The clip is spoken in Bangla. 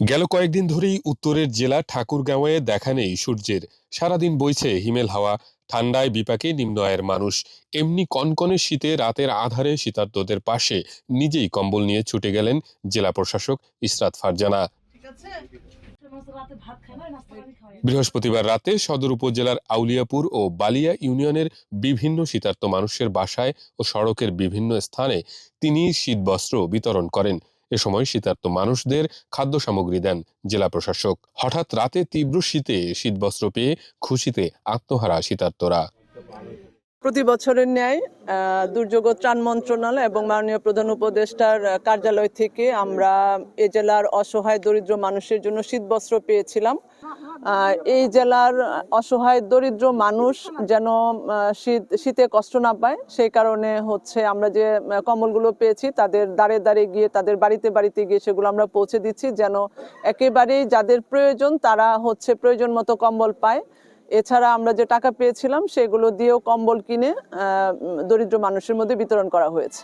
গেল কয়েকদিন ধরেই উত্তরের জেলা ঠাকুরগাঁওয়ে দেখা নেই সূর্যের। সারাদিন বইছে হিমেল হাওয়া, ঠান্ডায় বিপাকে নিম্ন আয়ের মানুষ। এমনি কনকনে শীতে রাতের আধারে শীতার্তদের পাশে নিজেই কম্বল নিয়ে ছুটে গেলেন জেলা প্রশাসক ইসরাত ফারজানা। বৃহস্পতিবার রাতে সদর উপজেলার আউলিয়াপুর ও বালিয়া ইউনিয়নের বিভিন্ন শীতার্ত মানুষের বাসায় ও সড়কের বিভিন্ন স্থানে তিনি শীতবস্ত্র বিতরণ করেন। এ সময় শীতার্ত মানুষদের খাদ্য সামগ্রী দেন জেলা প্রশাসক। হঠাৎ রাতে তীব্র শীতে শীতবস্ত্র পেয়ে খুশিতে আত্মহারা শীতার্তরা। প্রতি বছরের ন্যায় দুর্যোগ ত্রাণ মন্ত্রণালয় এবং মাননীয় প্রধান উপদেষ্টার কার্যালয় থেকে আমরা এ জেলার অসহায় দরিদ্র মানুষের জন্য শীতবস্ত্র পেয়েছিলাম। এই জেলার অসহায় দরিদ্র মানুষ যেন শীতে কষ্ট না পায়, সেই কারণে আমরা যে কম্বলগুলো পেয়েছি তাদের দাঁড়ে দাঁড়িয়ে গিয়ে, তাদের বাড়িতে বাড়িতে গিয়ে সেগুলো আমরা পৌঁছে দিচ্ছি, যেন একেবারেই যাদের প্রয়োজন তারা প্রয়োজন মতো কম্বল পায়। এছাড়া আমরা যে টাকা পেয়েছিলাম সেগুলো দিয়েও কম্বল কিনে দরিদ্র মানুষের মধ্যে বিতরণ করা হয়েছে।